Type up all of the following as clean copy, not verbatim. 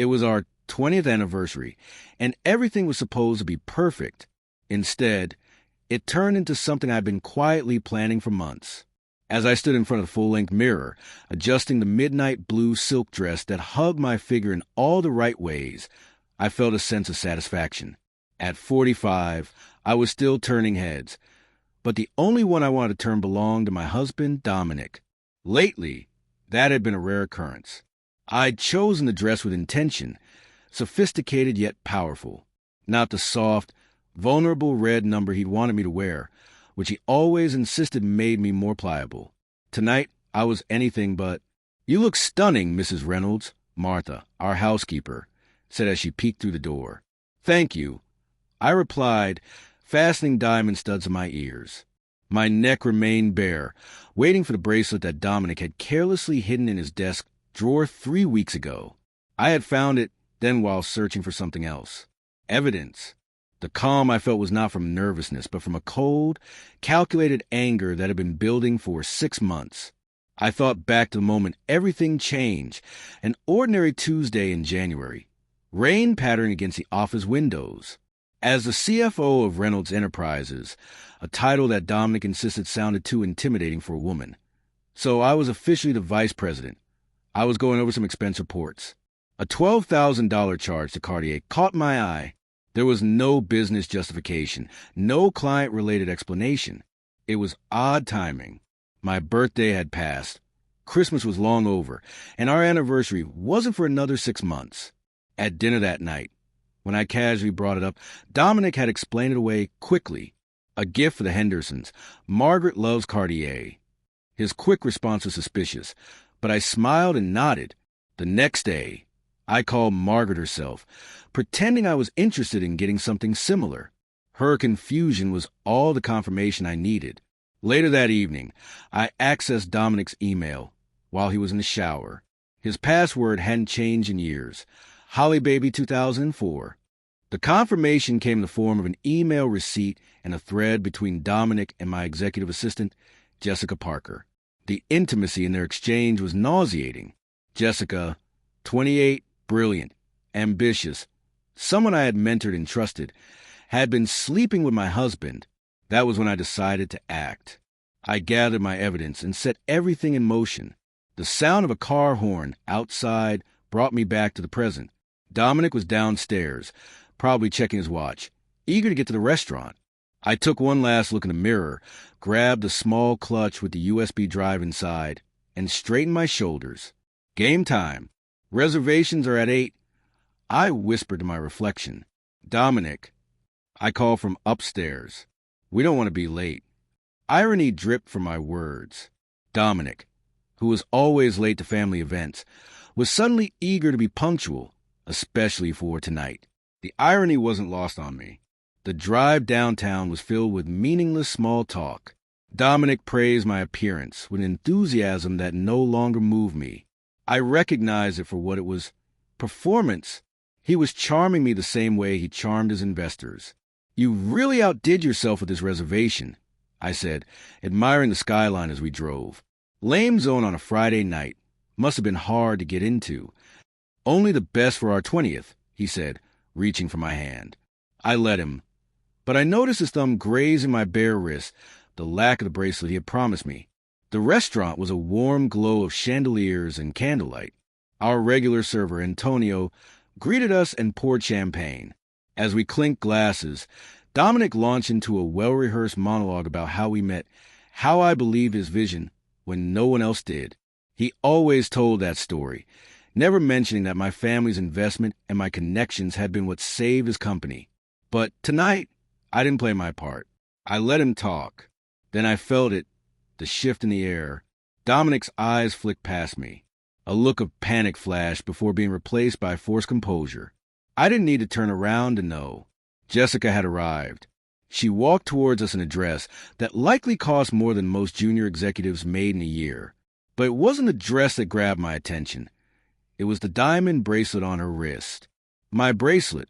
It was our 20th anniversary, and everything was supposed to be perfect. Instead, it turned into something I'd been quietly planning for months. As I stood in front of the full-length mirror, adjusting the midnight blue silk dress that hugged my figure in all the right ways, I felt a sense of satisfaction. At 45, I was still turning heads, but the only one I wanted to turn belonged to my husband, Dominic. Lately, that had been a rare occurrence. I'd chosen the dress with intention, sophisticated yet powerful, not the soft, vulnerable red number he'd wanted me to wear, which he always insisted made me more pliable. Tonight, I was anything but. "You look stunning, Mrs. Reynolds," Martha, our housekeeper, said as she peeked through the door. "Thank you," I replied, fastening diamond studs in my ears. My neck remained bare, waiting for the bracelet that Dominic had carelessly hidden in his desk drawer 3 weeks ago. I had found it then while searching for something else. Evidence. The calm I felt was not from nervousness, but from a cold, calculated anger that had been building for 6 months. I thought back to the moment everything changed, an ordinary Tuesday in January, rain pattering against the office windows. As the CFO of Reynolds Enterprises, a title that Dominic insisted sounded too intimidating for a woman. So I was officially the vice president. I was going over some expense reports. A $12,000 charge to Cartier caught my eye. There was no business justification, no client-related explanation. It was odd timing. My birthday had passed. Christmas was long over, and our anniversary wasn't for another 6 months. At dinner that night, when I casually brought it up, Dominic had explained it away quickly. A gift for the Hendersons. Margaret loves Cartier. His quick response was suspicious, but I smiled and nodded. The next day, I called Margaret herself, pretending I was interested in getting something similar. Her confusion was all the confirmation I needed. Later that evening, I accessed Dominic's email while he was in the shower. His password hadn't changed in years. Hollybaby 2004. The confirmation came in the form of an email receipt and a thread between Dominic and my executive assistant, Jessica Parker. The intimacy in their exchange was nauseating. Jessica, 28, brilliant, ambitious, someone I had mentored and trusted, had been sleeping with my husband. That was when I decided to act. I gathered my evidence and set everything in motion. The sound of a car horn outside brought me back to the present. Dominic was downstairs, probably checking his watch, eager to get to the restaurant. I took one last look in the mirror, grabbed the small clutch with the USB drive inside, and straightened my shoulders. Game time. Reservations are at 8. I whispered to my reflection. "Dominic." I called from upstairs. "We don't want to be late." Irony dripped from my words. Dominic, who was always late to family events, was suddenly eager to be punctual, especially for tonight. The irony wasn't lost on me. The drive downtown was filled with meaningless small talk. Dominic praised my appearance with enthusiasm that no longer moved me. I recognized it for what it was. Performance. He was charming me the same way he charmed his investors. "You really outdid yourself with this reservation," I said, admiring the skyline as we drove. "Lame zone on a Friday night. Must have been hard to get into." "Only the best for our 20th, he said, reaching for my hand. I let him, but I noticed his thumb grazing my bare wrist, the lack of the bracelet he had promised me. The restaurant was a warm glow of chandeliers and candlelight. Our regular server, Antonio, greeted us and poured champagne. As we clinked glasses, Dominic launched into a well-rehearsed monologue about how we met, how I believed his vision when no one else did. He always told that story, never mentioning that my family's investment and my connections had been what saved his company. But tonight, I didn't play my part. I let him talk. Then I felt it, the shift in the air. Dominic's eyes flicked past me. A look of panic flashed before being replaced by forced composure. I didn't need to turn around to know. Jessica had arrived. She walked towards us in a dress that likely cost more than most junior executives made in a year. But it wasn't the dress that grabbed my attention. It was the diamond bracelet on her wrist. "My bracelet,"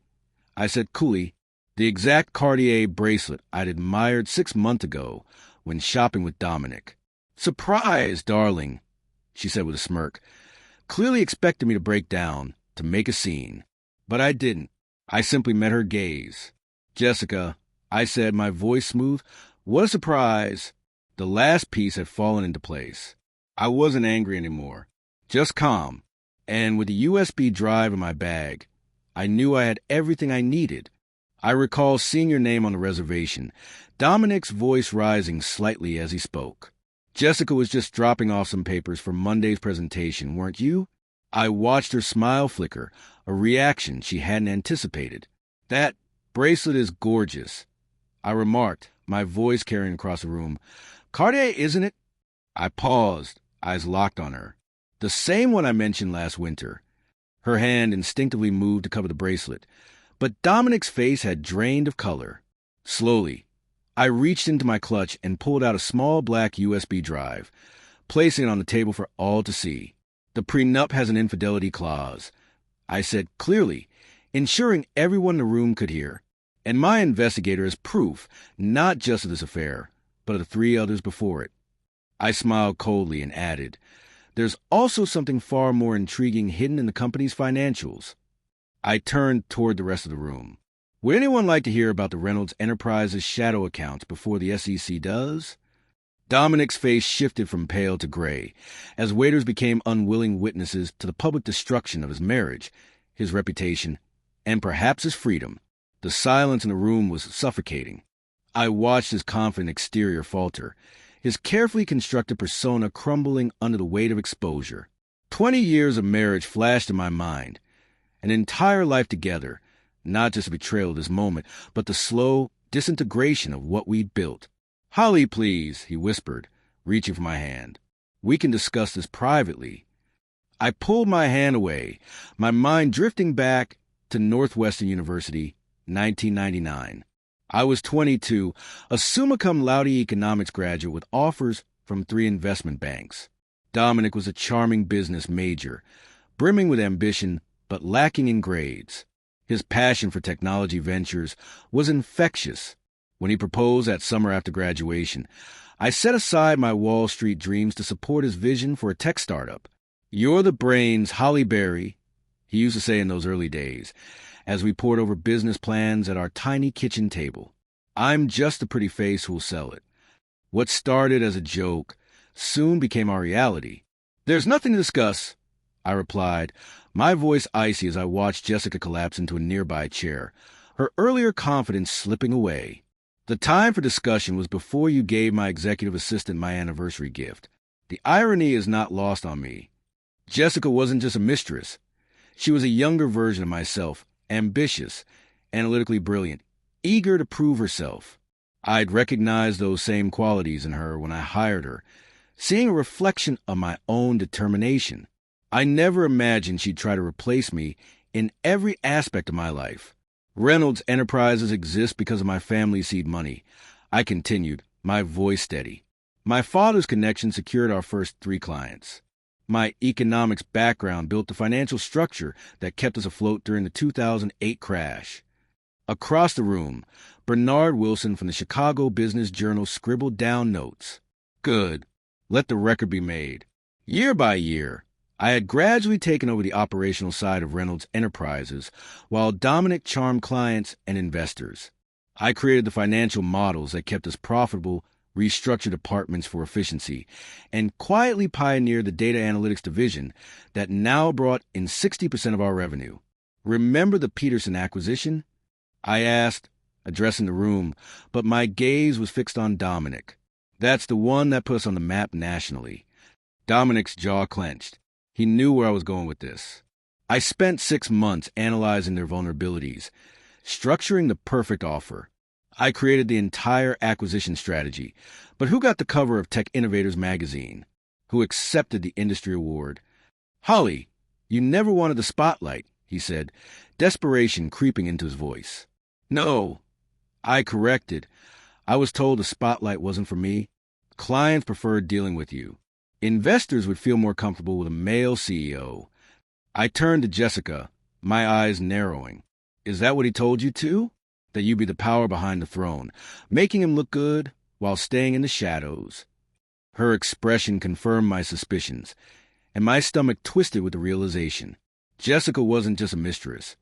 I said coolly, the exact Cartier bracelet I'd admired 6 months ago when shopping with Dominic. "Surprise, darling," she said with a smirk, clearly expecting me to break down, to to make a scene. But I didn't. I simply met her gaze. "Jessica," I said, my voice smooth. "What a surprise." The last piece had fallen into place. I wasn't angry anymore, just calm. And with the USB drive in my bag, I knew I had everything I needed. I recall seeing your name on the reservation, Dominic's voice rising slightly as he spoke. "Jessica was just dropping off some papers for Monday's presentation, weren't you?" I watched her smile flicker, a reaction she hadn't anticipated. "That bracelet is gorgeous," I remarked, my voice carrying across the room. "Cartier, isn't it?" I paused, eyes locked on her. "The same one I mentioned last winter." Her hand instinctively moved to cover the bracelet, but Dominic's face had drained of color. Slowly, I reached into my clutch and pulled out a small black USB drive, placing it on the table for all to see. "The prenup has an infidelity clause," I said clearly, ensuring everyone in the room could hear. "And my investigator is proof, not just of this affair, but of the 3 others before it." I smiled coldly and added, "There's also something far more intriguing hidden in the company's financials." I turned toward the rest of the room. "Would anyone like to hear about the Reynolds Enterprises shadow accounts before the SEC does?" Dominic's face shifted from pale to gray, as waiters became unwilling witnesses to the public destruction of his marriage, his reputation, and perhaps his freedom. The silence in the room was suffocating. I watched his confident exterior falter, his carefully constructed persona crumbling under the weight of exposure. 20 years of marriage flashed in my mind, an entire life together, not just a betrayal of this moment, but the slow disintegration of what we'd built. "Holly, please," he whispered, reaching for my hand. "We can discuss this privately." I pulled my hand away, my mind drifting back to Northwestern University, 1999. I was 22, a summa cum laude economics graduate with offers from 3 investment banks. Dominic was a charming business major, brimming with ambition but lacking in grades. His passion for technology ventures was infectious. When he proposed that summer after graduation, I set aside my Wall Street dreams to support his vision for a tech startup. "You're the brains, Holly Berry," he used to say in those early days, as we pored over business plans at our tiny kitchen table. "I'm just a pretty face who'll sell it." What started as a joke soon became our reality. "There's nothing to discuss," I replied, my voice icy as I watched Jessica collapse into a nearby chair, her earlier confidence slipping away. "The time for discussion was before you gave my executive assistant my anniversary gift. The irony is not lost on me. Jessica wasn't just a mistress. She was a younger version of myself, ambitious, analytically brilliant, eager to prove herself. I'd recognized those same qualities in her when I hired her, seeing a reflection of my own determination. I never imagined she'd try to replace me in every aspect of my life. "Reynolds Enterprises exist because of my family's seed money," I continued, my voice steady. "My father's connection secured our first 3 clients. My economics background built the financial structure that kept us afloat during the 2008 crash." Across the room, Bernard Wilson from the Chicago Business Journal scribbled down notes. Good. Let the record be made. Year by year, I had gradually taken over the operational side of Reynolds Enterprises, while Dominic charmed clients and investors. I created the financial models that kept us profitable, restructured departments for efficiency, and quietly pioneered the data analytics division that now brought in 60% of our revenue. "Remember the Peterson acquisition?" I asked, addressing the room, but my gaze was fixed on Dominic. "That's the one that put us on the map nationally." Dominic's jaw clenched. He knew where I was going with this. "I spent 6 months analyzing their vulnerabilities, structuring the perfect offer. I created the entire acquisition strategy, but who got the cover of Tech Innovators magazine? Who accepted the industry award? Holly, you never wanted the spotlight," he said, desperation creeping into his voice. "No," I corrected. "I was told the spotlight wasn't for me. Clients preferred dealing with you. Investors would feel more comfortable with a male CEO." I turned to Jessica, my eyes narrowing. "Is that what he told you too? That you'd be the power behind the throne, making him look good while staying in the shadows?" Her expression confirmed my suspicions, and my stomach twisted with the realization. Jessica wasn't just a mistress.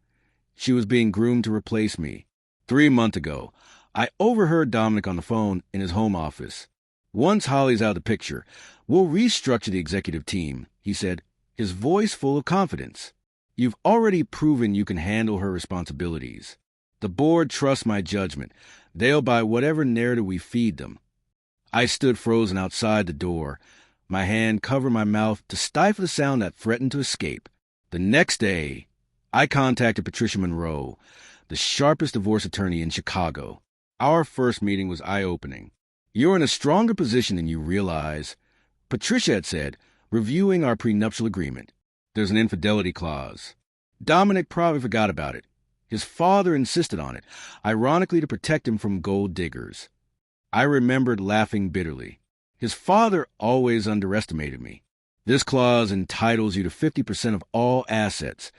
She was being groomed to replace me. 3 months ago, I overheard Dominic on the phone in his home office. Once Holly's out of the picture, we'll restructure the executive team, he said, his voice full of confidence. You've already proven you can handle her responsibilities. The board trusts my judgment. They'll buy whatever narrative we feed them. I stood frozen outside the door, my hand covering my mouth to stifle the sound that threatened to escape. The next day, I contacted Patricia Monroe, the sharpest divorce attorney in Chicago. Our first meeting was eye-opening. You're in a stronger position than you realize, Patricia had said, reviewing our prenuptial agreement. There's an infidelity clause. Dominic probably forgot about it. His father insisted on it, ironically to protect him from gold diggers. I remembered laughing bitterly. His father always underestimated me. This clause entitles you to 50% of all assets,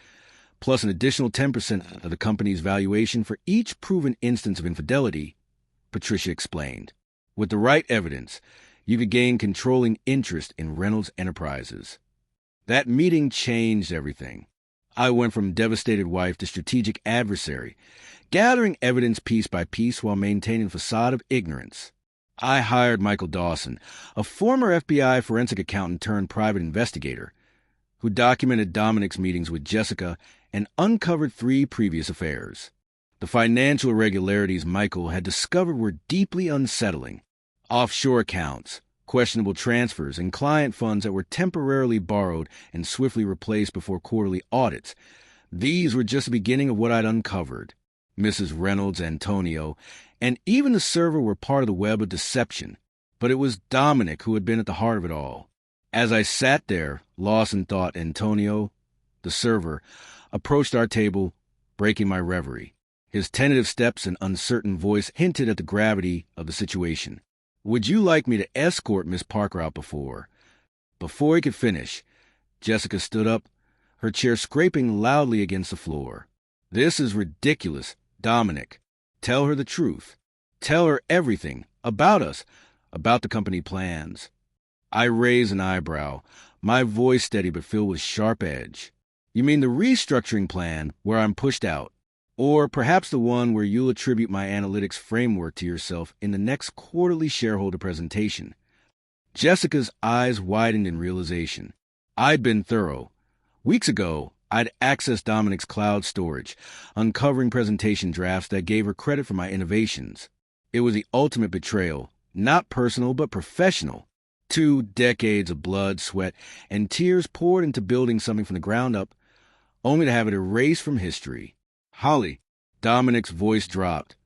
plus an additional 10% of the company's valuation for each proven instance of infidelity, Patricia explained. With the right evidence, you could gain controlling interest in Reynolds Enterprises. That meeting changed everything. I went from devastated wife to strategic adversary, gathering evidence piece by piece while maintaining a facade of ignorance. I hired Michael Dawson, a former FBI forensic accountant turned private investigator, who documented Dominic's meetings with Jessica and uncovered 3 previous affairs. The financial irregularities Michael had discovered were deeply unsettling. Offshore accounts, questionable transfers, and client funds that were temporarily borrowed and swiftly replaced before quarterly audits. These were just the beginning of what I'd uncovered. Mrs. Reynolds, Antonio, and even the server were part of the web of deception. But it was Dominic who had been at the heart of it all. As I sat there, lost in thought, Antonio, the server, approached our table, breaking my reverie. His tentative steps and uncertain voice hinted at the gravity of the situation. Would you like me to escort Miss Parker out before? Before he could finish, Jessica stood up, her chair scraping loudly against the floor. This is ridiculous, Dominic. Tell her the truth. Tell her everything about us, about the company plans. I raised an eyebrow, my voice steady but filled with sharp edge. You mean the restructuring plan where I'm pushed out? Or perhaps the one where you'll attribute my analytics framework to yourself in the next quarterly shareholder presentation? Jessica's eyes widened in realization. I'd been thorough. Weeks ago, I'd accessed Dominic's cloud storage, uncovering presentation drafts that gave her credit for my innovations. It was the ultimate betrayal, not personal but professional. 2 decades of blood, sweat, and tears poured into building something from the ground up, only to have it erased from history. Holly, Dominic's voice dropped,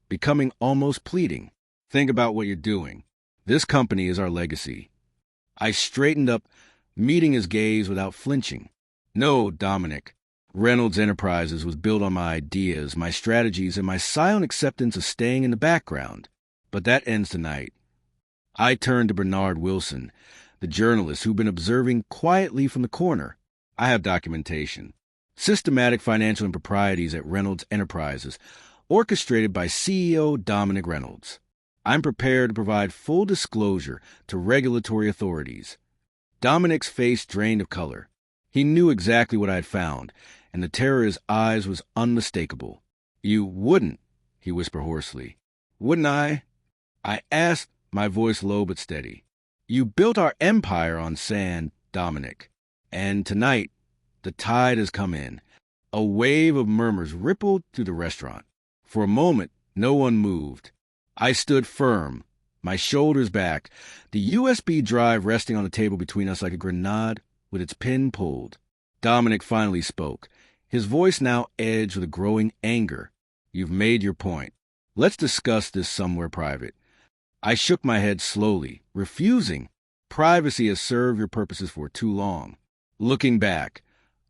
becoming almost pleading. Think about what you're doing. This company is our legacy. I straightened up, meeting his gaze without flinching. No, Dominic. Reynolds Enterprises was built on my ideas, my strategies, and my silent acceptance of staying in the background. But that ends tonight. I turned to Bernard Wilson, the journalist who'd been observing quietly from the corner. I have documentation. Systematic financial improprieties at Reynolds Enterprises, orchestrated by CEO Dominic Reynolds. I'm prepared to provide full disclosure to regulatory authorities. Dominic's face drained of color. He knew exactly what I had found, and the terror in his eyes was unmistakable. You wouldn't, he whispered hoarsely. Wouldn't I? I asked, my voice low but steady. You built our empire on sand, Dominic. And tonight, the tide has come in. A wave of murmurs rippled through the restaurant. For a moment, no one moved. I stood firm, my shoulders back, the USB drive resting on the table between us like a grenade with its pin pulled. Dominic finally spoke, his voice now edged with a growing anger. You've made your point. Let's discuss this somewhere private. I shook my head slowly, refusing. Privacy has served your purposes for too long. Looking back,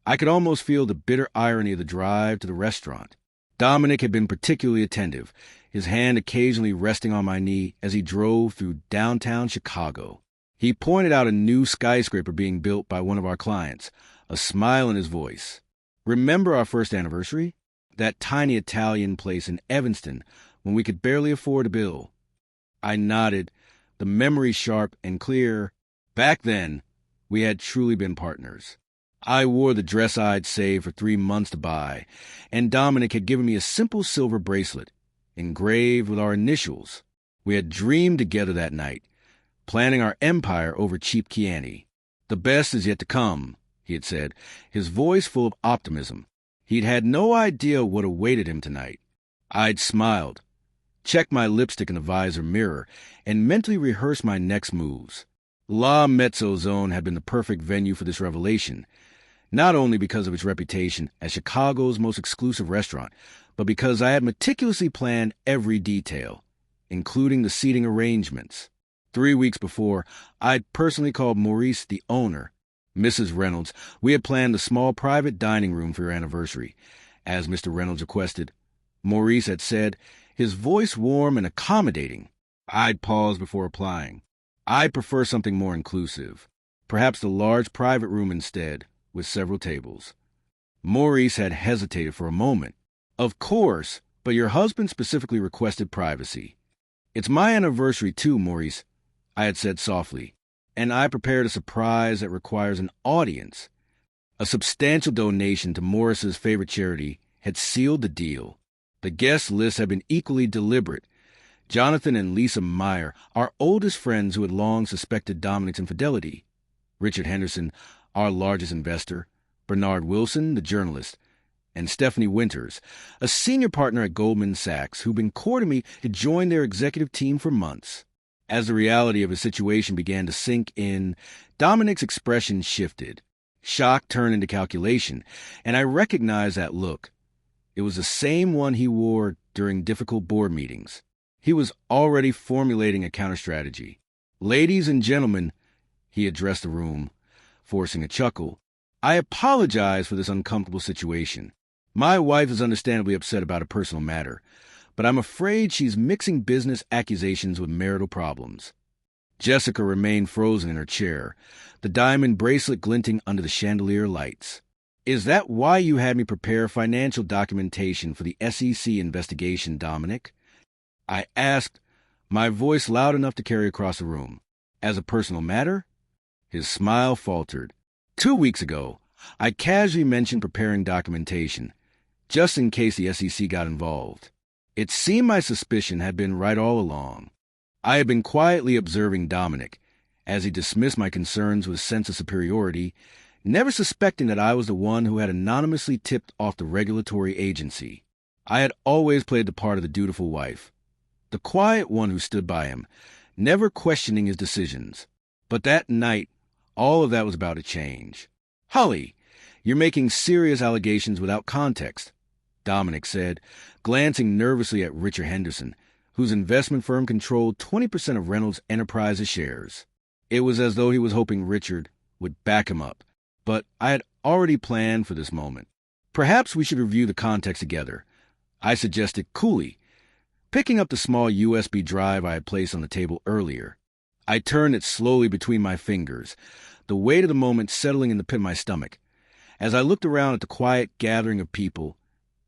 I could almost feel the bitter irony of the drive to the restaurant. Dominic had been particularly attentive, his hand occasionally resting on my knee as he drove through downtown Chicago. He pointed out a new skyscraper being built by one of our clients, a smile in his voice. Remember our first anniversary? That tiny Italian place in Evanston when we could barely afford a bill. I nodded, the memory sharp and clear. Back then, we had truly been partners. I wore the dress I'd saved for 3 months to buy, and Dominic had given me a simple silver bracelet, engraved with our initials. We had dreamed together that night, planning our empire over cheap Chianti. The best is yet to come, he had said, his voice full of optimism. He'd had no idea what awaited him tonight. I'd smiled, checked my lipstick in the visor mirror, and mentally rehearsed my next moves. La Mezzo Zone had been the perfect venue for this revelation, not only because of its reputation as Chicago's most exclusive restaurant, but because I had meticulously planned every detail, including the seating arrangements. 3 weeks before, I'd personally called Maurice, the owner. Mrs. Reynolds, we had planned a small private dining room for your anniversary, as Mr. Reynolds requested. Maurice had said, his voice warm and accommodating. I'd paused before replying. I prefer something more inclusive, perhaps the large private room instead, with several tables. Maurice had hesitated for a moment. Of course, but your husband specifically requested privacy. It's my anniversary too, Maurice, I had said softly, and I prepared a surprise that requires an audience. A substantial donation to Morris's favorite charity had sealed the deal. The guest list had been equally deliberate. Jonathan and Lisa Meyer, our oldest friends who had long suspected Dominic's infidelity. Richard Henderson, our largest investor. Bernard Wilson, the journalist. And Stephanie Winters, a senior partner at Goldman Sachs, who'd been courting me to join their executive team for months. As the reality of his situation began to sink in, Dominic's expression shifted. Shock turned into calculation, and I recognized that look. It was the same one he wore during difficult board meetings. He was already formulating a counter-strategy. Ladies and gentlemen, he addressed the room, forcing a chuckle. I apologize for this uncomfortable situation. My wife is understandably upset about a personal matter, but I'm afraid she's mixing business accusations with marital problems. Jessica remained frozen in her chair, the diamond bracelet glinting under the chandelier lights. Is that why you had me prepare financial documentation for the SEC investigation, Dominic? I asked, my voice loud enough to carry across the room. As a personal matter? His smile faltered. 2 weeks ago, I casually mentioned preparing documentation, just in case the SEC got involved. It seemed my suspicion had been right all along. I had been quietly observing Dominic, as he dismissed my concerns with a sense of superiority, never suspecting that I was the one who had anonymously tipped off the regulatory agency. I had always played the part of the dutiful wife, the quiet one who stood by him, never questioning his decisions. But that night, all of that was about to change. Holly, you're making serious allegations without context, Dominic said, glancing nervously at Richard Henderson, whose investment firm controlled 20% of Reynolds Enterprises shares. It was as though he was hoping Richard would back him up, but I had already planned for this moment. Perhaps we should review the context together, I suggested coolly, picking up the small USB drive I had placed on the table earlier. I turned it slowly between my fingers, the weight of the moment settling in the pit of my stomach. As I looked around at the quiet gathering of people,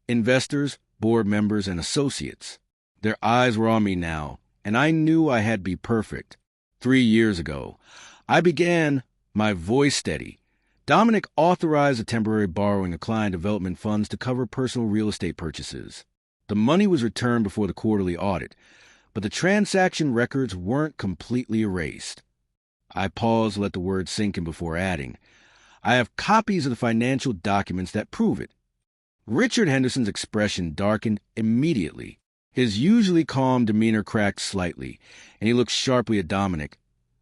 investors, board members, and associates, their eyes were on me now, and I knew I had to be perfect. 3 years ago, I began, my voice steady. Dominic authorized the temporary borrowing of client development funds to cover personal real estate purchases. The money was returned before the quarterly audit, but the transaction records weren't completely erased. I paused to let the words sink in before adding, I have copies of the financial documents that prove it. Richard Henderson's expression darkened immediately. His usually calm demeanor cracked slightly, and he looked sharply at Dominic,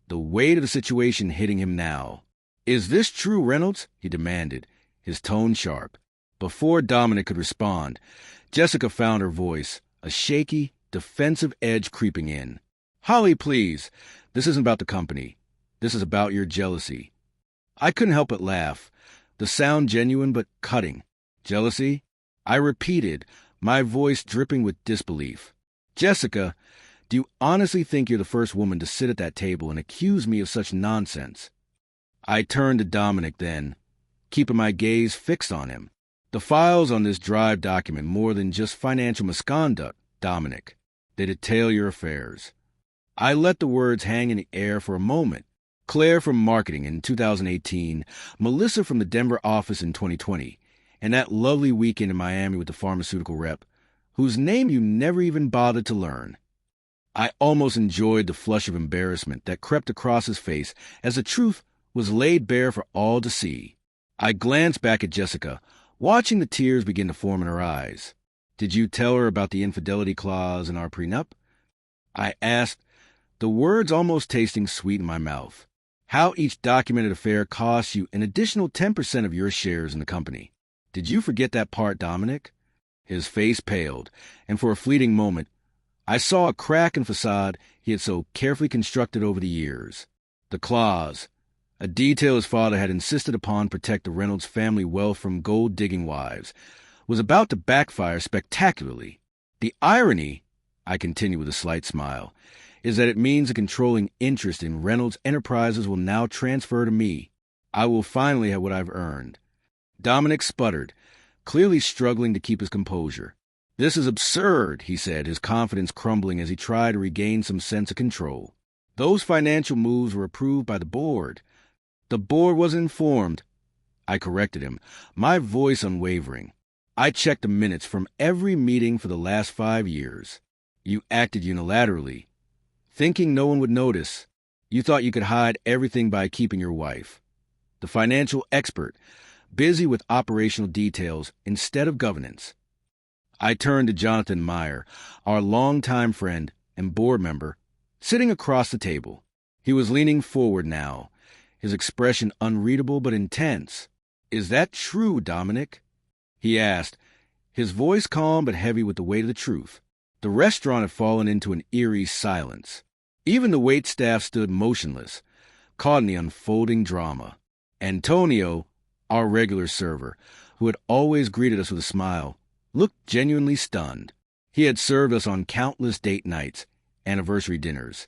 the weight of the situation hitting him now. Is this true, Reynolds? He demanded, his tone sharp. Before Dominic could respond, Jessica found her voice, a shaky, defensive edge creeping in. Holly, please. This isn't about the company. This is about your jealousy. I couldn't help but laugh, the sound genuine but cutting. Jealousy? I repeated, my voice dripping with disbelief. Jessica, do you honestly think you're the first woman to sit at that table and accuse me of such nonsense? I turned to Dominic then, keeping my gaze fixed on him. The files on this drive document more than just financial misconduct, Dominic. They detail your affairs. I let the words hang in the air for a moment, Claire from marketing in 2018, Melissa from the Denver office in 2020, and that lovely weekend in Miami with the pharmaceutical rep, whose name you never even bothered to learn. I almost enjoyed the flush of embarrassment that crept across his face as the truth was laid bare for all to see. I glanced back at Jessica, watching the tears begin to form in her eyes. "Did you tell her about the infidelity clause in our prenup?" I asked, the words almost tasting sweet in my mouth. "How each documented affair costs you an additional 10% of your shares in the company. Did you forget that part, Dominic?" His face paled, and for a fleeting moment, I saw a crack in facade he had so carefully constructed over the years. The clause, a detail his father had insisted upon protect the Reynolds family wealth from gold-digging wives, was about to backfire spectacularly. The irony, I continued with a slight smile, is that it means a controlling interest in Reynolds Enterprises will now transfer to me. I will finally have what I've earned. Dominic sputtered, clearly struggling to keep his composure. "This is absurd," he said, his confidence crumbling as he tried to regain some sense of control. "Those financial moves were approved by the board." "The board was informed," I corrected him, my voice unwavering. "I checked the minutes from every meeting for the last 5 years. You acted unilaterally, thinking no one would notice. You thought you could hide everything by keeping your wife, the financial expert, busy with operational details instead of governance." I turned to Jonathan Meyer, our longtime friend and board member, sitting across the table. He was leaning forward now, his expression unreadable but intense. "Is that true, Dominic?" he asked, his voice calm but heavy with the weight of the truth. The restaurant had fallen into an eerie silence. Even the waitstaff stood motionless, caught in the unfolding drama. Antonio, our regular server, who had always greeted us with a smile, looked genuinely stunned. He had served us on countless date nights, anniversary dinners,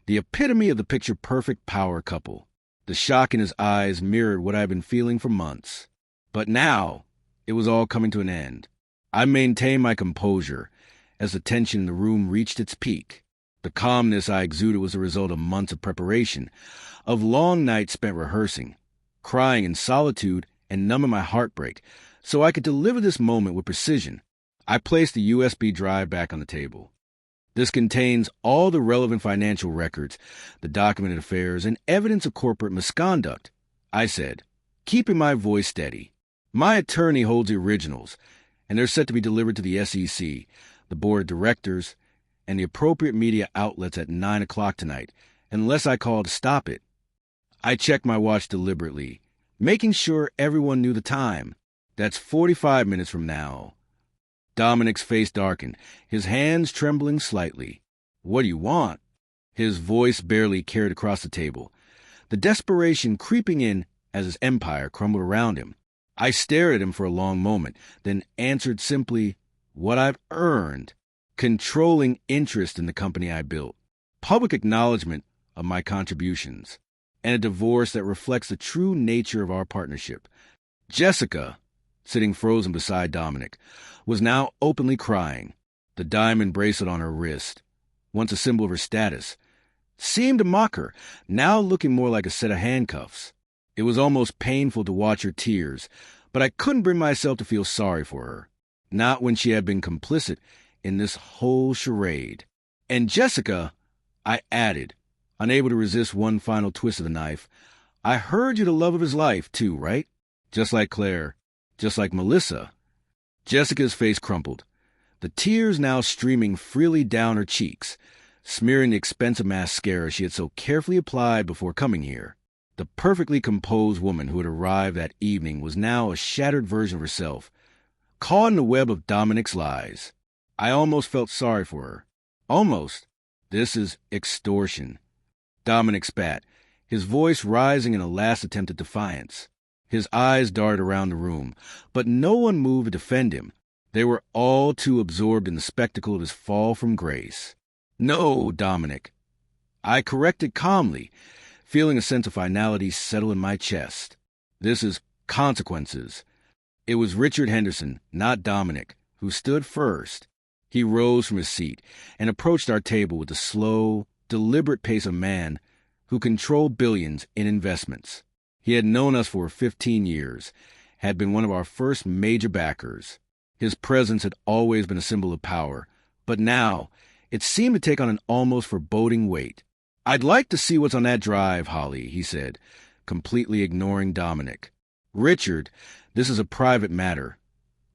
the epitome of the picture-perfect power couple. The shock in his eyes mirrored what I had been feeling for months. But now, it was all coming to an end. I maintained my composure as the tension in the room reached its peak. The calmness I exuded was the result of months of preparation, of long nights spent rehearsing, crying in solitude and numbing my heartbreak, so I could deliver this moment with precision. I placed the USB drive back on the table. "This contains all the relevant financial records, the documented affairs, and evidence of corporate misconduct," I said, keeping my voice steady. "My attorney holds the originals, and they're set to be delivered to the SEC, the board of directors, and the appropriate media outlets at 9 o'clock tonight, unless I call to stop it." I checked my watch deliberately, making sure everyone knew the time. "That's 45 minutes from now." Dominic's face darkened, his hands trembling slightly. "What do you want?" His voice barely carried across the table, the desperation creeping in as his empire crumbled around him. I stared at him for a long moment, then answered simply, "What I've earned. Controlling interest in the company I built, public acknowledgement of my contributions, and a divorce that reflects the true nature of our partnership." Jessica, sitting frozen beside Dominic, was now openly crying. The diamond bracelet on her wrist, once a symbol of her status, seemed to mock her, now looking more like a set of handcuffs. It was almost painful to watch her tears, but I couldn't bring myself to feel sorry for her, not when she had been complicit in this whole charade. "And Jessica," I added, unable to resist one final twist of the knife, "I heard you're the love of his life, too, right? Just like Claire, just like Melissa." Jessica's face crumpled, the tears now streaming freely down her cheeks, smearing the expensive mascara she had so carefully applied before coming here. The perfectly composed woman who had arrived that evening was now a shattered version of herself, caught in the web of Dominic's lies. I almost felt sorry for her. Almost. "This is extortion." Dominic spat, his voice rising in a last attempt at defiance. His eyes darted around the room, but no one moved to defend him. They were all too absorbed in the spectacle of his fall from grace. "No, Dominic," I corrected calmly, feeling a sense of finality settle in my chest. "This is consequences." It was Richard Henderson, not Dominic, who stood first. He rose from his seat and approached our table with the slow, deliberate pace of a man who controlled billions in investments. He had known us for 15 years, had been one of our first major backers. His presence had always been a symbol of power, but now it seemed to take on an almost foreboding weight. "I'd like to see what's on that drive, Holly," he said, completely ignoring Dominic. "Richard, this is a private matter,"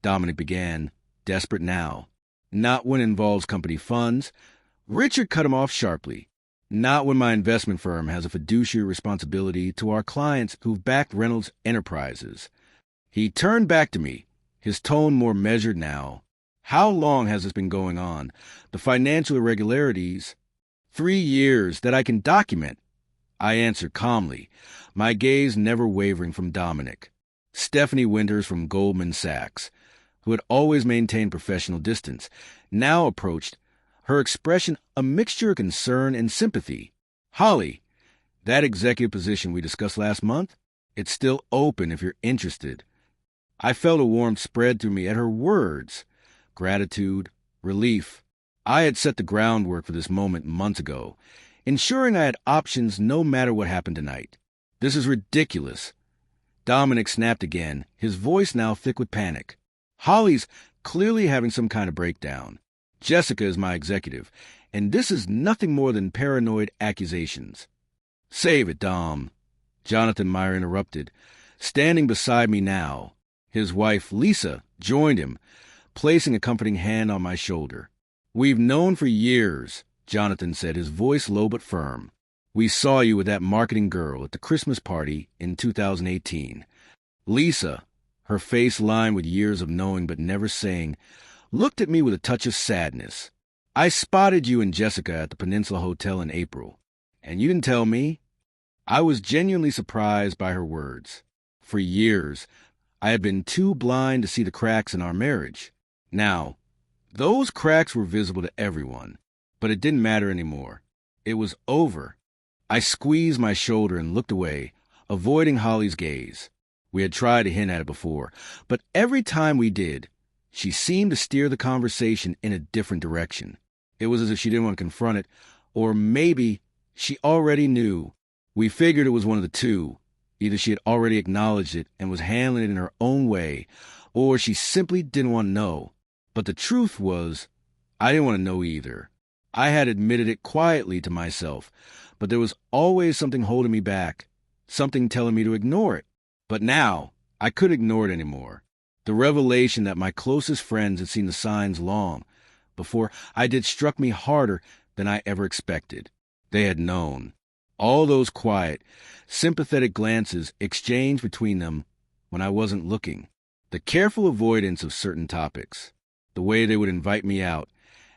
Dominic began, desperate now. "Not when it involves company funds." Richard cut him off sharply. "Not when my investment firm has a fiduciary responsibility to our clients who've backed Reynolds Enterprises." He turned back to me, his tone more measured now. "How long has this been going on? The financial irregularities?" 3 years that I can document," I answered calmly, my gaze never wavering from Dominic. Stephanie Winters from Goldman Sachs, who had always maintained professional distance, now approached, her expression a mixture of concern and sympathy. "Holly, that executive position we discussed last month, it's still open if you're interested." I felt a warmth spread through me at her words. Gratitude, relief. I had set the groundwork for this moment months ago, ensuring I had options no matter what happened tonight. "This is ridiculous." Dominic snapped again, his voice now thick with panic. "Holly's clearly having some kind of breakdown. Jessica is my executive, and this is nothing more than paranoid accusations." "Save it, Dom," Jonathan Meyer interrupted, standing beside me now. His wife, Lisa, joined him, placing a comforting hand on my shoulder. "We've known for years," Jonathan said, his voice low but firm. "We saw you with that marketing girl at the Christmas party in 2018. Lisa, her face lined with years of knowing but never saying, looked at me with a touch of sadness. "I spotted you and Jessica at the Peninsula Hotel in April, and you didn't tell me?" I was genuinely surprised by her words. For years, I had been too blind to see the cracks in our marriage. Now, those cracks were visible to everyone, but it didn't matter anymore. It was over. I squeezed my shoulder and looked away, avoiding Holly's gaze. We had tried to hint at it before, but every time we did, she seemed to steer the conversation in a different direction. It was as if she didn't want to confront it, or maybe she already knew. We figured it was one of the two. Either she had already acknowledged it and was handling it in her own way, or she simply didn't want to know. But the truth was, I didn't want to know either. I had admitted it quietly to myself, but there was always something holding me back, something telling me to ignore it. But now, I couldn't ignore it anymore. The revelation that my closest friends had seen the signs long before I did struck me harder than I ever expected. They had known. All those quiet, sympathetic glances exchanged between them when I wasn't looking. The careful avoidance of certain topics. The way they would invite me out,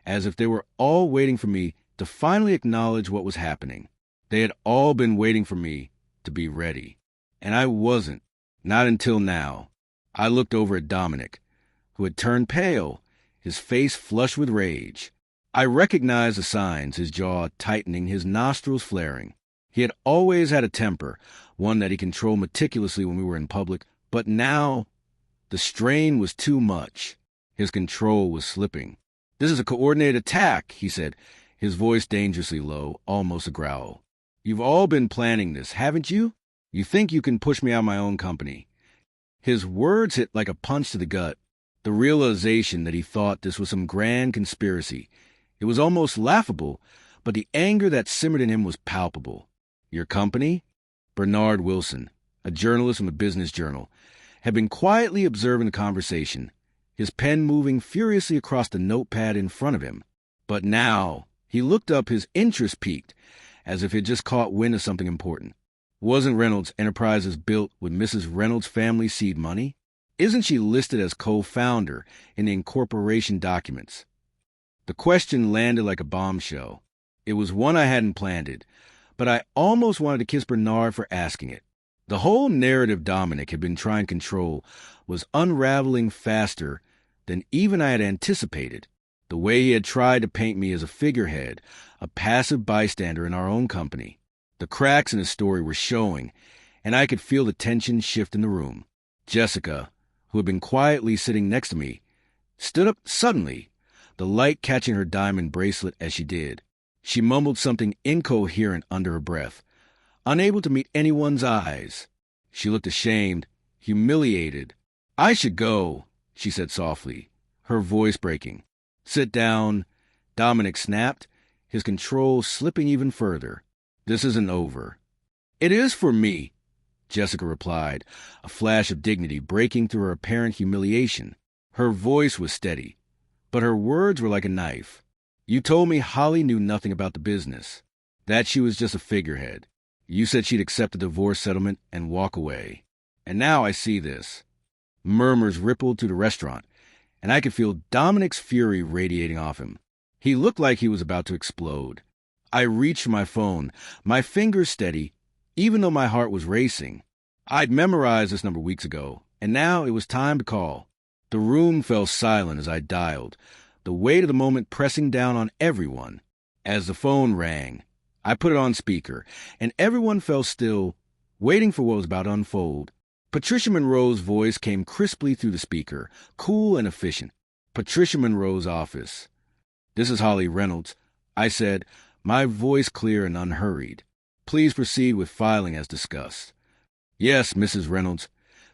as if they were all waiting for me to finally acknowledge what was happening. They had all been waiting for me to be ready. And I wasn't. Not until now. I looked over at Dominic, who had turned pale, his face flushed with rage. I recognized the signs, his jaw tightening, his nostrils flaring. He had always had a temper, one that he controlled meticulously when we were in public, but now the strain was too much. His control was slipping. "This is a coordinated attack," he said, his voice dangerously low, almost a growl. "You've all been planning this, haven't you? You think you can push me out of my own company." His words hit like a punch to the gut. The realization that he thought this was some grand conspiracy. It was almost laughable, but the anger that simmered in him was palpable. "Your company?" Bernard Wilson, a journalist from a business journal, had been quietly observing the conversation, his pen moving furiously across the notepad in front of him. But now he looked up, his interest peaked, as if he had just caught wind of something important. "Wasn't Reynolds Enterprises built with Mrs. Reynolds' family seed money? Isn't she listed as co-founder in the incorporation documents?" The question landed like a bombshell. It was one I hadn't planned, but I almost wanted to kiss Bernard for asking it. The whole narrative Dominic had been trying to control was unraveling faster than even I had anticipated. The way he had tried to paint me as a figurehead, a passive bystander in our own company. The cracks in his story were showing, and I could feel the tension shift in the room. Jessica, who had been quietly sitting next to me, stood up suddenly, the light catching her diamond bracelet as she did. She mumbled something incoherent under her breath, unable to meet anyone's eyes. She looked ashamed, humiliated. "I should go," she said softly, her voice breaking. "Sit down," Dominic snapped, his control slipping even further. "This isn't over." "It is for me," Jessica replied, a flash of dignity breaking through her apparent humiliation. Her voice was steady, but her words were like a knife. "You told me Holly knew nothing about the business, that she was just a figurehead. You said she'd accept the divorce settlement and walk away. And now I see this." Murmurs rippled through the restaurant, and I could feel Dominic's fury radiating off him. He looked like he was about to explode. I reached for my phone, my fingers steady, even though my heart was racing. I'd memorized this number weeks ago, and now it was time to call. The room fell silent as I dialed, the weight of the moment pressing down on everyone. As the phone rang, I put it on speaker, and everyone fell still, waiting for what was about to unfold. Patricia Monroe's voice came crisply through the speaker, cool and efficient. "Patricia Monroe's office. This is Holly Reynolds," I said, my voice clear and unhurried. "Please proceed with filing as discussed." "Yes, Mrs. Reynolds,"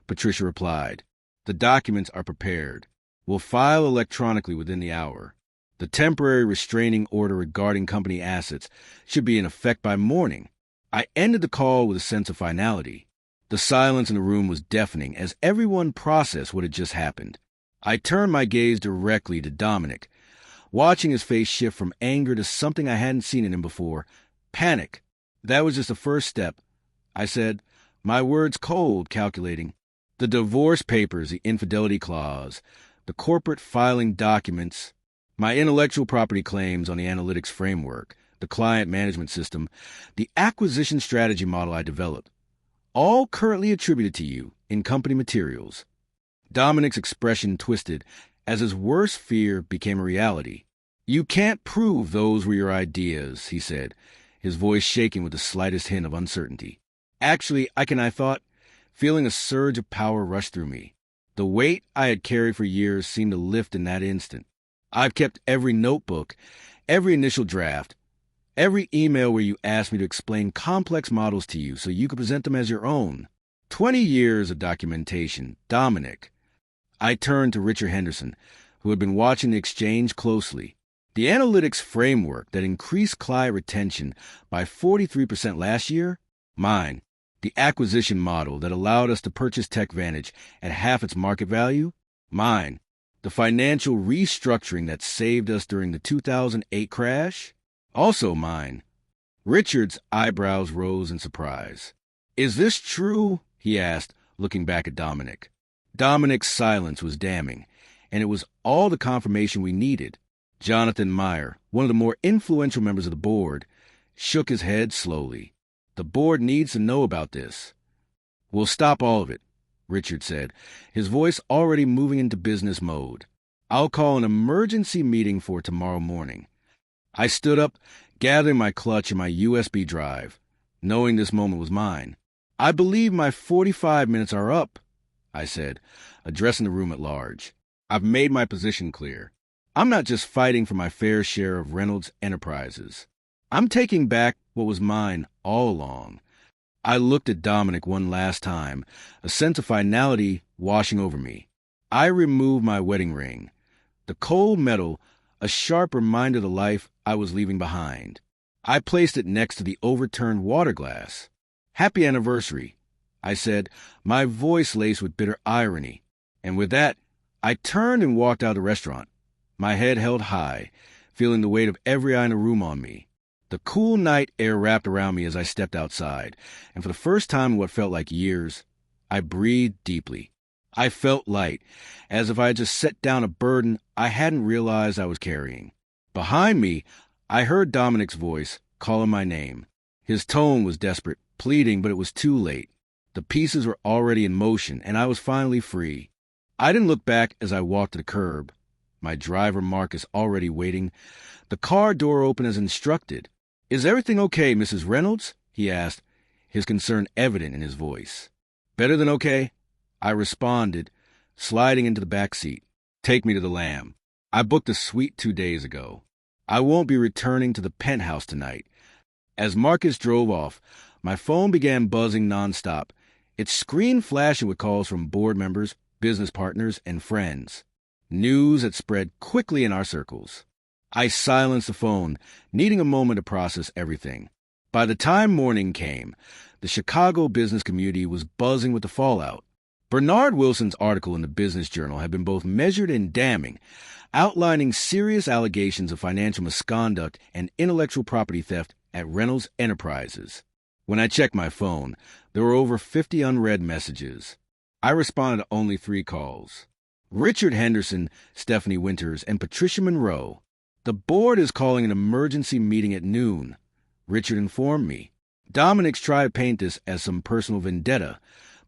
Patricia replied. "The documents are prepared. We'll file electronically within the hour. The temporary restraining order regarding company assets should be in effect by morning." I ended the call with a sense of finality. The silence in the room was deafening as everyone processed what had just happened. I turned my gaze directly to Dominic, watching his face shift from anger to something I hadn't seen in him before, panic. "That was just the first step," I said, my words cold, calculating. "The divorce papers, the infidelity clause, the corporate filing documents, my intellectual property claims on the analytics framework, the client management system, the acquisition strategy model I developed, all currently attributed to you in company materials." Dominic's expression twisted as his worst fear became a reality. "You can't prove those were your ideas," he said, his voice shaking with the slightest hint of uncertainty. "Actually, I thought, feeling a surge of power rush through me. The weight I had carried for years seemed to lift in that instant. I've kept every notebook, every initial draft, every email where you asked me to explain complex models to you so you could present them as your own. 20 years of documentation, Dominic." I turned to Richard Henderson, who had been watching the exchange closely. "The analytics framework that increased client retention by 43% last year? Mine. The acquisition model that allowed us to purchase TechVantage at half its market value? Mine. The financial restructuring that saved us during the 2008 crash? Also mine." Richard's eyebrows rose in surprise. "Is this true?" he asked, looking back at Dominic. Dominic's silence was damning, and it was all the confirmation we needed. Jonathan Meyer, one of the more influential members of the board, shook his head slowly. "The board needs to know about this." "We'll stop all of it," Richard said, his voice already moving into business mode. "I'll call an emergency meeting for tomorrow morning." I stood up, gathering my clutch and my USB drive, knowing this moment was mine. "I believe my 45 minutes are up," I said, addressing the room at large. "I've made my position clear. I'm not just fighting for my fair share of Reynolds Enterprises. I'm taking back what was mine all along." I looked at Dominic one last time, a sense of finality washing over me. I removed my wedding ring, the cold metal, a sharp reminder of the life I was leaving behind. I placed it next to the overturned water glass. "Happy anniversary," I said, my voice laced with bitter irony. And with that, I turned and walked out of the restaurant, my head held high, feeling the weight of every eye in the room on me. The cool night air wrapped around me as I stepped outside, and for the first time in what felt like years, I breathed deeply. I felt light, as if I had just set down a burden I hadn't realized I was carrying. Behind me, I heard Dominic's voice calling my name. His tone was desperate, pleading, but it was too late. The pieces were already in motion, and I was finally free. I didn't look back as I walked to the curb. My driver, Marcus, already waiting. The car door opened as instructed. "Is everything okay, Mrs. Reynolds?" he asked, his concern evident in his voice. "Better than okay," I responded, sliding into the back seat. "Take me to the Lamb. I booked a suite 2 days ago. I won't be returning to the penthouse tonight." As Marcus drove off, My phone began buzzing nonstop, its screen flashing with calls from board members, business partners, and friends. News had spread quickly in our circles. I silenced the phone, needing a moment to process everything. By the time morning came, the Chicago business community was buzzing with the fallout. Bernard Wilson's article in the Business Journal had been both measured and damning, outlining serious allegations of financial misconduct and intellectual property theft at Reynolds Enterprises. When I checked my phone, there were over 50 unread messages. I responded to only 3 calls. Richard Henderson, Stephanie Winters, and Patricia Monroe. The board is calling an emergency meeting at noon, Richard informed me. Dominic's tried to paint this as some personal vendetta,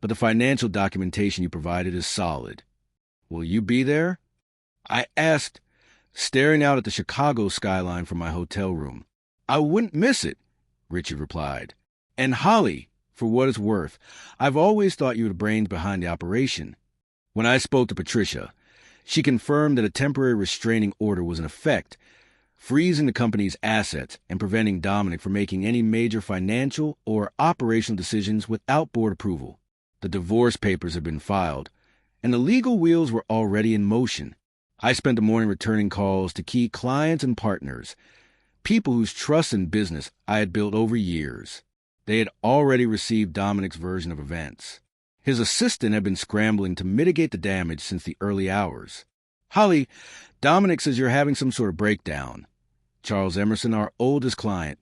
but the financial documentation you provided is solid. Will you be there? I asked, staring out at the Chicago skyline from my hotel room. I wouldn't miss it, Richard replied. And Holly, for what it's worth, I've always thought you were the brains behind the operation. When I spoke to Patricia, she confirmed that a temporary restraining order was in effect, freezing the company's assets and preventing Dominic from making any major financial or operational decisions without board approval. The divorce papers had been filed, and the legal wheels were already in motion. I spent the morning returning calls to key clients and partners, people whose trust in business I had built over years. They had already received Dominic's version of events. His assistant had been scrambling to mitigate the damage since the early hours. Holly, Dominic says you're having some sort of breakdown. Charles Emerson, our oldest client,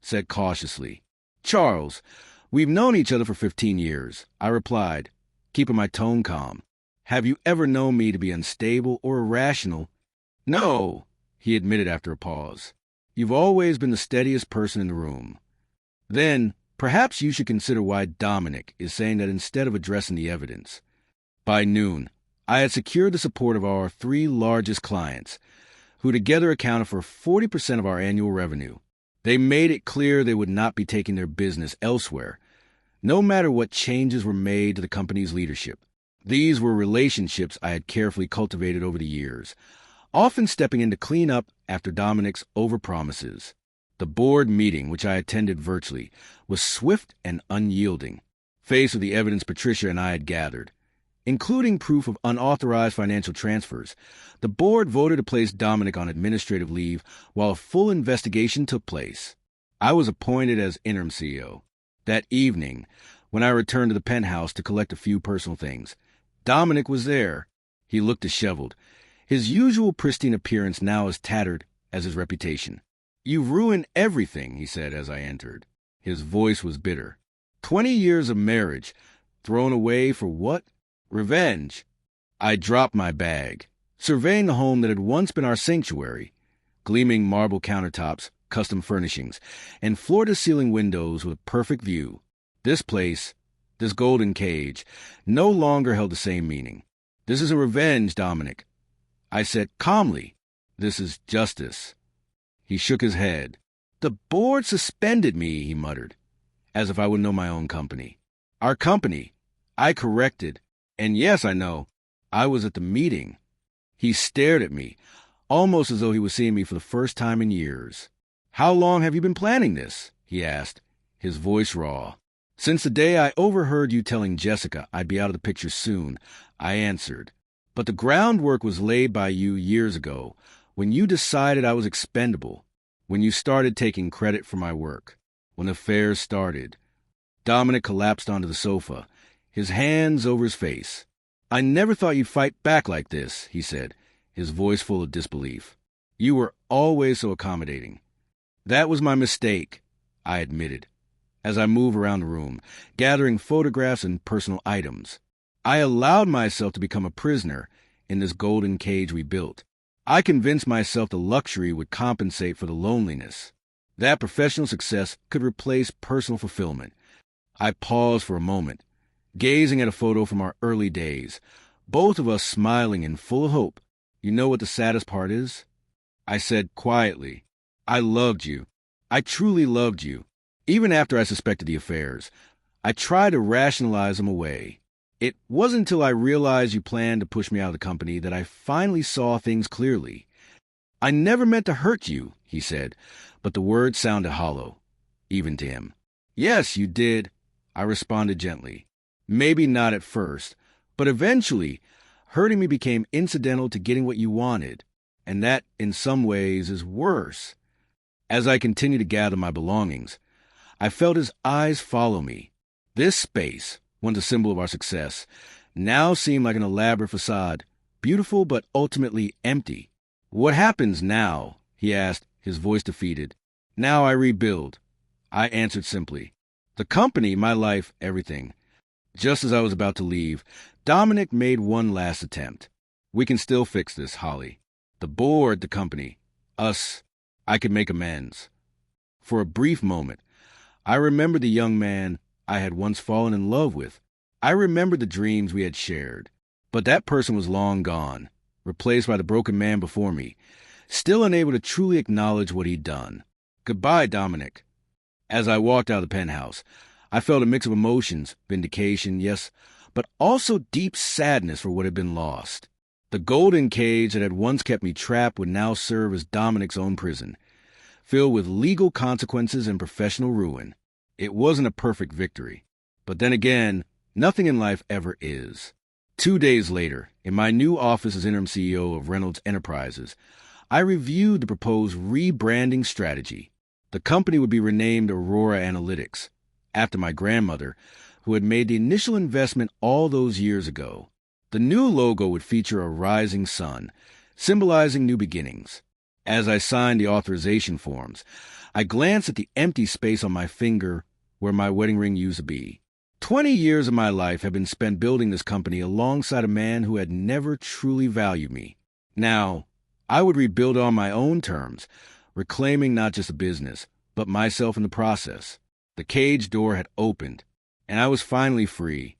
said cautiously. Charles, we've known each other for 15 years, I replied, keeping my tone calm. Have you ever known me to be unstable or irrational? No, he admitted after a pause. You've always been the steadiest person in the room. Then, perhaps you should consider why Dominic is saying that instead of addressing the evidence. By noon, I had secured the support of our 3 largest clients, who together accounted for 40% of our annual revenue. They made it clear they would not be taking their business elsewhere, no matter what changes were made to the company's leadership. These were relationships I had carefully cultivated over the years, often stepping in to clean up after Dominic's overpromises. The board meeting, which I attended virtually, was swift and unyielding, faced with the evidence Patricia and I had gathered. Including proof of unauthorized financial transfers, the board voted to place Dominic on administrative leave while a full investigation took place. I was appointed as interim CEO. That evening, when I returned to the penthouse to collect a few personal things, Dominic was there. He looked disheveled, his usual pristine appearance now as tattered as his reputation. You've ruined everything, he said as I entered. His voice was bitter. 20 years of marriage, thrown away for what? Revenge. I dropped my bag, surveying the home that had once been our sanctuary, gleaming marble countertops, custom furnishings, and floor-to-ceiling windows with a perfect view. This place, this golden cage, no longer held the same meaning. This is a revenge, Dominic. I said calmly, this is justice. He shook his head. The board suspended me, he muttered, as if I would know my own company. Our company. I corrected. And yes, I know, I was at the meeting. He stared at me, almost as though he was seeing me for the first time in years. How long have you been planning this? He asked, his voice raw. Since the day I overheard you telling Jessica I'd be out of the picture soon, I answered. But the groundwork was laid by you years ago, when you decided I was expendable, when you started taking credit for my work, when affairs started. Dominic collapsed onto the sofa, his hands over his face. I never thought you'd fight back like this, he said, his voice full of disbelief. You were always so accommodating. That was my mistake, I admitted, as I moved around the room, gathering photographs and personal items. I allowed myself to become a prisoner in this golden cage we built. I convinced myself the luxury would compensate for the loneliness, that professional success could replace personal fulfillment. I paused for a moment, gazing at a photo from our early days, both of us smiling and full of hope. You know what the saddest part is? I said quietly, I loved you. I truly loved you. Even after I suspected the affairs, I tried to rationalize them away. It wasn't until I realized you planned to push me out of the company that I finally saw things clearly. I never meant to hurt you, he said, but the words sounded hollow, even to him. Yes, you did, I responded gently. Maybe not at first, but eventually, hurting me became incidental to getting what you wanted, and that, in some ways, is worse. As I continued to gather my belongings, I felt his eyes follow me. This space, once a symbol of our success, now seemed like an elaborate facade, beautiful but ultimately empty. What happens now? He asked, his voice defeated. Now I rebuild. I answered simply. The company, my life, everything. Just as I was about to leave, Dominic made one last attempt. We can still fix this, Holly. The board, the company, us, I could make amends. For a brief moment, I remembered the young man I had once fallen in love with. I remembered the dreams we had shared. But that person was long gone, replaced by the broken man before me, still unable to truly acknowledge what he'd done. Goodbye, Dominic. As I walked out of the penthouse, I felt a mix of emotions, vindication, yes, but also deep sadness for what had been lost. The golden cage that had once kept me trapped would now serve as Dominic's own prison, filled with legal consequences and professional ruin. It wasn't a perfect victory. But then again, nothing in life ever is. 2 days later, in my new office as interim CEO of Reynolds Enterprises, I reviewed the proposed rebranding strategy. The company would be renamed Aurora Analytics, after my grandmother, who had made the initial investment all those years ago. The new logo would feature a rising sun, symbolizing new beginnings. As I signed the authorization forms, I glanced at the empty space on my finger where my wedding ring used to be. 20 years of my life had been spent building this company alongside a man who had never truly valued me. Now, I would rebuild on my own terms, reclaiming not just a business, but myself in the process. The cage door had opened, and I was finally free.